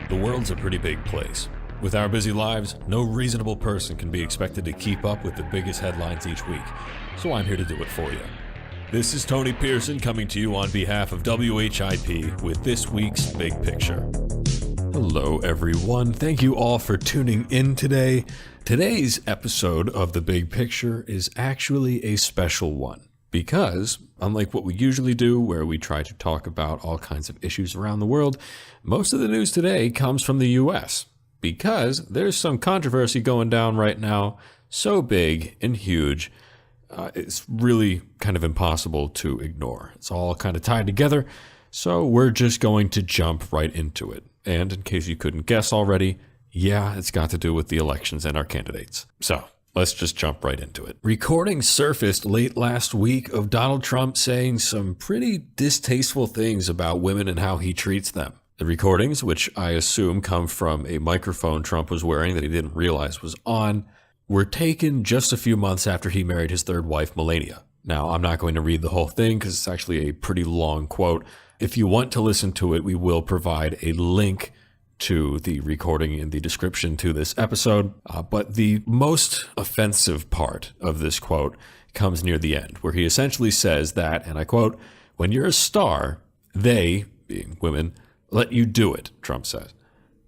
The world's a pretty big place. With our busy lives, no reasonable person can be expected to keep up with the biggest headlines each week, so I'm here to do it for you. This is Tony Pearson coming to you on behalf of WHIP with this week's Big Picture. Hello everyone, thank you all for tuning in today. Today's episode of The Big Picture is actually a special one because, unlike what we usually do where we try to talk about all kinds of issues around the world, most of the news today comes from the US because there's some controversy going down right now, so big and huge, it's really kind of impossible to ignore. It's all kind of tied together, so we're just going to jump right into it. And in case you couldn't guess already, yeah, it's got to do with the elections and our candidates. So let's just jump right into it. Recordings surfaced late last week of Donald Trump saying some pretty distasteful things about women and how he treats them. The recordings, which I assume come from a microphone Trump was wearing that he didn't realize was on, were taken just a few months after he married his third wife, Melania. Now, I'm not going to read the whole thing because it's actually a pretty long quote. If you want to listen to it, we will provide a link to the recording in the description to this episode. But the most offensive part of this quote comes near the end, where he essentially says that, and I quote, "When you're a star, they," being women, "let you do it," Trump says.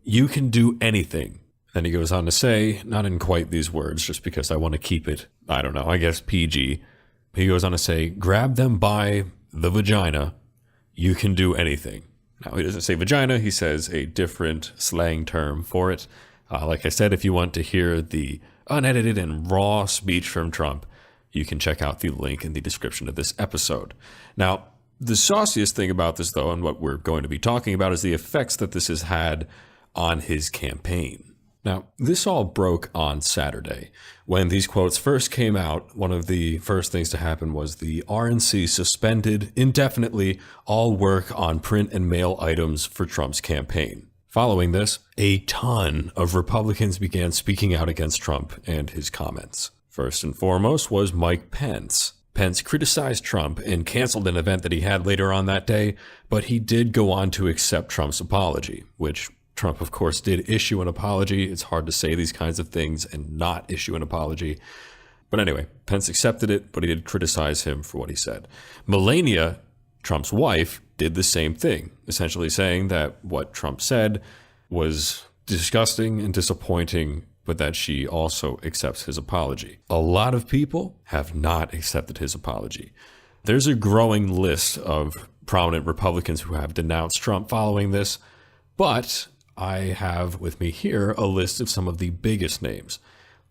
"You can do anything." Then he goes on to say, not in quite these words, just because I want to keep it, I don't know, I guess PG. He goes on to say, "Grab them by the vagina. You can do anything." Now, he doesn't say vagina. He says a different slang term for it. Like I said, if you want to hear the unedited and raw speech from Trump, you can check out the link in the description of this episode. Now, the sauciest thing about this, though, and what we're going to be talking about, is the effects that this has had on his campaign. Now, this all broke on Saturday. When these quotes first came out, one of the first things to happen was the RNC suspended indefinitely all work on print and mail items for Trump's campaign. Following this, a ton of Republicans began speaking out against Trump and his comments. First and foremost was Mike Pence. Pence criticized Trump and canceled an event that he had later on that day, but he did go on to accept Trump's apology, which Trump, of course, did issue an apology. It's hard to say these kinds of things and not issue an apology. But anyway, Pence accepted it, but he did criticize him for what he said. Melania, Trump's wife, did the same thing, essentially saying that what Trump said was disgusting and disappointing, but that she also accepts his apology. A lot of people have not accepted his apology. There's a growing list of prominent Republicans who have denounced Trump following this, but I have with me here a list of some of the biggest names.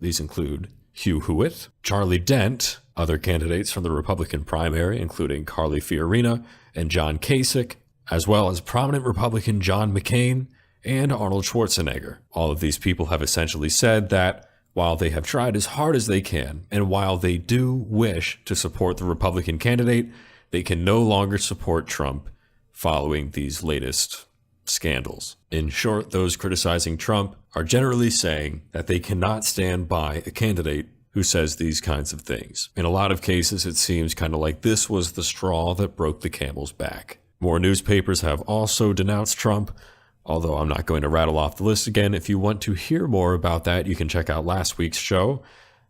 These include Hugh Hewitt, Charlie Dent, other candidates from the Republican primary, including Carly Fiorina and John Kasich, as well as prominent Republican John McCain and Arnold Schwarzenegger. All of these people have essentially said that while they have tried as hard as they can, and while they do wish to support the Republican candidate, they can no longer support Trump following these latest scandals. In short, those criticizing Trump are generally saying that they cannot stand by a candidate who says these kinds of things. In a lot of cases, it seems kind of like this was the straw that broke the camel's back. More newspapers have also denounced Trump, although I'm not going to rattle off the list again. If you want to hear more about that, you can check out last week's show.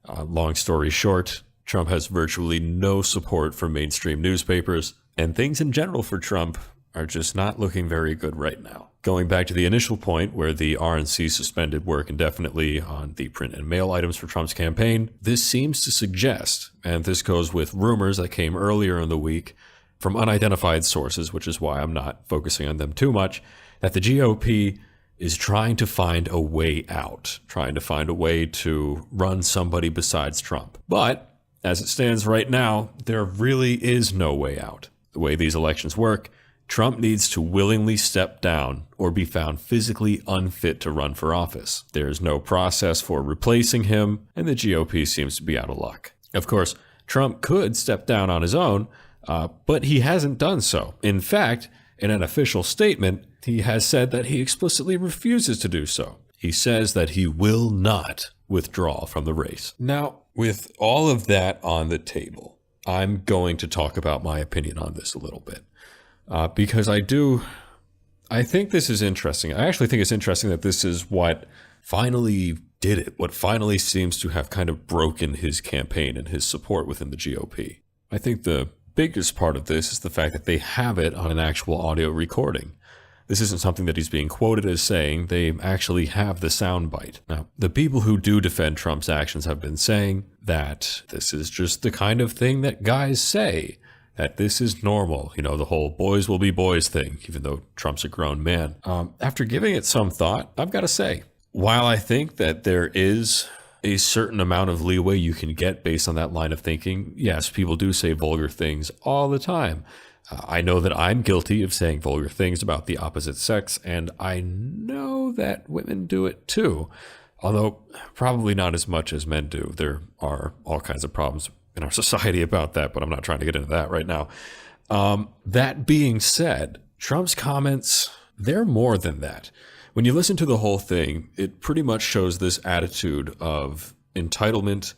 Long story short, Trump has virtually no support from mainstream newspapers, and things in general for Trump are just not looking very good right now. Going back to the initial point where the RNC suspended work indefinitely on the print and mail items for Trump's campaign, this seems to suggest, and this goes with rumors that came earlier in the week from unidentified sources, which is why I'm not focusing on them too much, that the GOP is trying to find a way out, trying to find a way to run somebody besides Trump. But as it stands right now, there really is no way out. The way these elections work, Trump needs to willingly step down or be found physically unfit to run for office. There's no process for replacing him, and the GOP seems to be out of luck. Of course, Trump could step down on his own, but he hasn't done so. In fact, in an official statement, he has said that he explicitly refuses to do so. He says that he will not withdraw from the race. Now, with all of that on the table, I'm going to talk about my opinion on this a little bit. Because I do I think this is interesting. I actually think it's interesting that this is what finally did it, what finally seems to have kind of broken his campaign and his support within the GOP. I think the biggest part of this is the fact that they have it on an actual audio recording. This isn't something that he's being quoted as saying. They actually have the soundbite. Now, the people who do defend Trump's actions have been saying that this is just the kind of thing that guys say, that this is normal. You know, the whole boys will be boys thing, even though Trump's a grown man. After giving it some thought, I've got to say, while I think that there is a certain amount of leeway you can get based on that line of thinking, yes, people do say vulgar things all the time. I know that I'm guilty of saying vulgar things about the opposite sex, and I know that women do it too, although probably not as much as men do. There are all kinds of problems in our society about that, but I'm not trying to get into that right now. That being said, Trump's comments, they're more than that. When you listen to the whole thing, it pretty much shows this attitude of entitlement,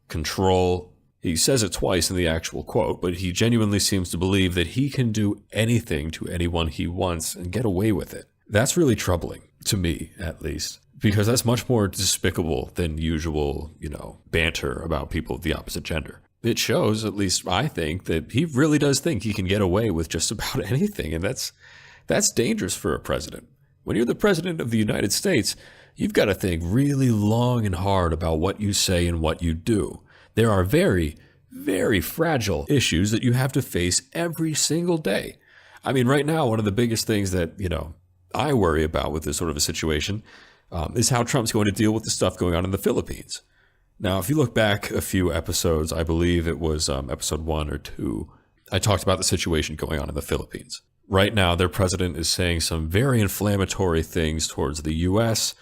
control. He says it twice in the actual quote, but he genuinely seems to believe that he can do anything to anyone he wants and get away with it. That's really troubling, to me at least, because that's much more despicable than usual, banter about people of the opposite gender. It shows, at least I think, that he really does think he can get away with just about anything, and that's dangerous for a president. When you're the president of the United States, you've got to think really long and hard about what you say and what you do. There are very, very fragile issues that you have to face every single day. I mean, right now, one of the biggest things that, I worry about with this sort of a situation is how Trump's going to deal with the stuff going on in the Philippines. Now, if you look back a few episodes, I believe it was episode 1 or 2, I talked about the situation going on in the Philippines. Right now, their president is saying some very inflammatory things towards the U.S.,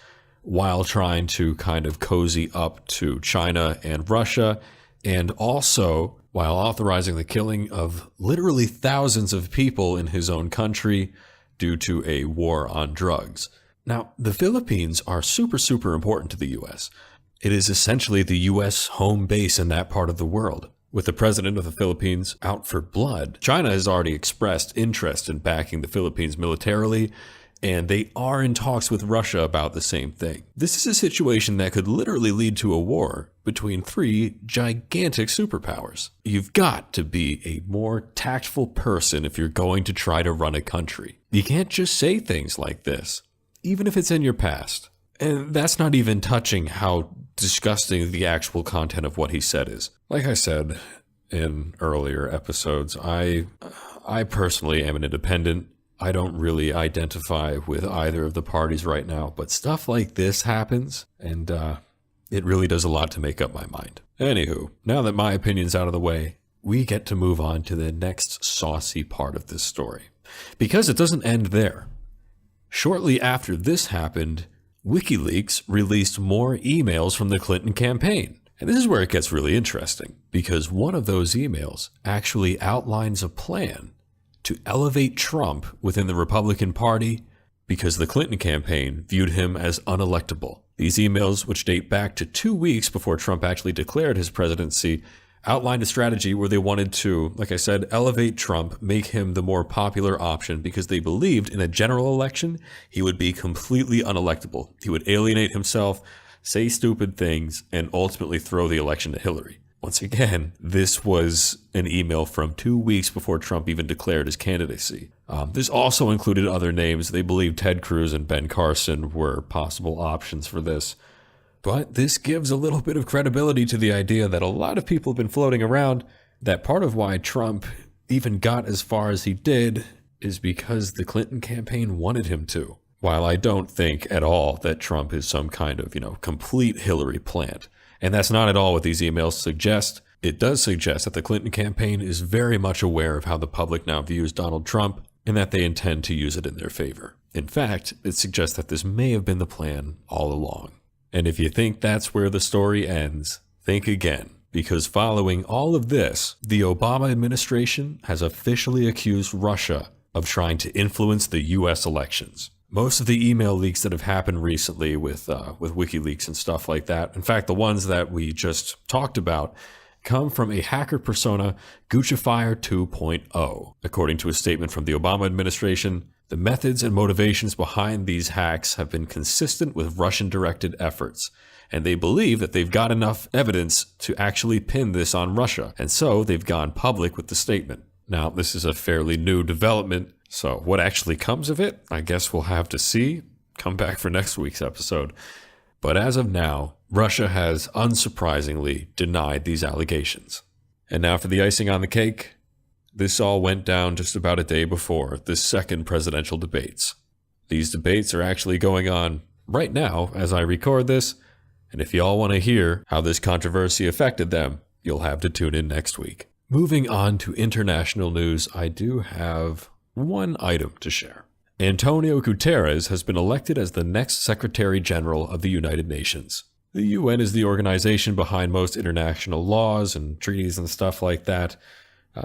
while trying to kind of cozy up to China and Russia, and also while authorizing the killing of literally thousands of people in his own country due to a war on drugs. Now, the Philippines are super, super important to the U.S. It is essentially the U.S. home base in that part of the world. With the president of the Philippines out for blood, China has already expressed interest in backing the Philippines militarily, and they are in talks with Russia about the same thing. This is a situation that could literally lead to a war between 3 gigantic superpowers. You've got to be a more tactful person if you're going to try to run a country. You can't just say things like this, even if it's in your past. And that's not even touching how disgusting the actual content of what he said is. Like I said in earlier episodes, I personally am an independent. I don't really identify with either of the parties right now, but stuff like this happens, and it really does a lot to make up my mind. Anywho, now that my opinion's out of the way, we get to move on to the next saucy part of this story. Because it doesn't end there. Shortly after this happened, WikiLeaks released more emails from the Clinton campaign. And this is where it gets really interesting, because one of those emails actually outlines a plan to elevate Trump within the Republican Party because the Clinton campaign viewed him as unelectable. These emails, which date back to 2 weeks before Trump actually declared his presidency, outlined a strategy where they wanted to, like I said, elevate Trump, make him the more popular option because they believed in a general election, he would be completely unelectable. He would alienate himself, say stupid things, and ultimately throw the election to Hillary. Once again, this was an email from 2 weeks before Trump even declared his candidacy. This also included other names. They believed Ted Cruz and Ben Carson were possible options for this. But this gives a little bit of credibility to the idea that a lot of people have been floating around that part of why Trump even got as far as he did is because the Clinton campaign wanted him to. While I don't think at all that Trump is some kind of, complete Hillary plant. And that's not at all what these emails suggest. It does suggest that the Clinton campaign is very much aware of how the public now views Donald Trump and that they intend to use it in their favor. In fact, it suggests that this may have been the plan all along. And if you think that's where the story ends, think again. Because following all of this, the Obama administration has officially accused Russia of trying to influence the U.S. elections. Most of the email leaks that have happened recently with WikiLeaks and stuff like that, in fact, the ones that we just talked about, come from a hacker persona, Guccifier 2.0. According to a statement from the Obama administration, The methods and motivations behind these hacks have been consistent with Russian-directed efforts, and they believe that they've got enough evidence to actually pin this on Russia, and so they've gone public with the statement. Now, this is a fairly new development, so what actually comes of it, I guess we'll have to see. Come back for next week's episode. But as of now, Russia has unsurprisingly denied these allegations. And now for the icing on the cake. This all went down just about a day before the second presidential debates. These debates are actually going on right now as I record this, and if y'all want to hear how this controversy affected them, you'll have to tune in next week. Moving on to international news, I do have one item to share. Antonio Guterres has been elected as the next Secretary General of the United Nations. The UN is the organization behind most international laws and treaties and stuff like that.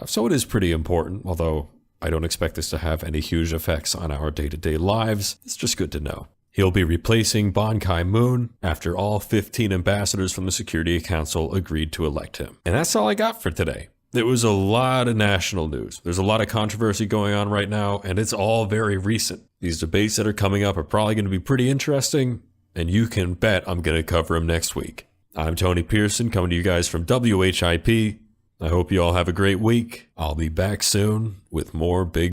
So it is pretty important, although I don't expect this to have any huge effects on our day-to-day lives. It's just good to know. He'll be replacing Ban Ki-moon after all 15 ambassadors from the Security Council agreed to elect him. And that's all I got for today. There was a lot of national news. There's a lot of controversy going on right now, and it's all very recent. These debates that are coming up are probably going to be pretty interesting, and you can bet I'm going to cover them next week. I'm Tony Pearson, coming to you guys from WHIP. I hope you all have a great week. I'll be back soon with more big